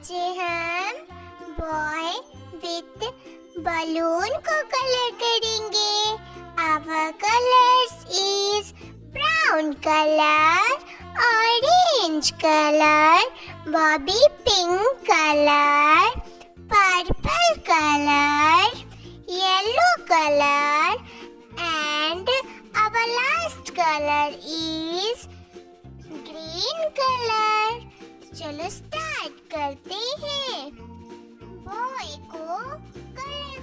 आज हम boy with balloon को कलर करेंगे. Our colors is brown color, orange color, Bobby pink color, purple color, yellow color, and our last color is green color. चलो start करते हैं. Boy को colour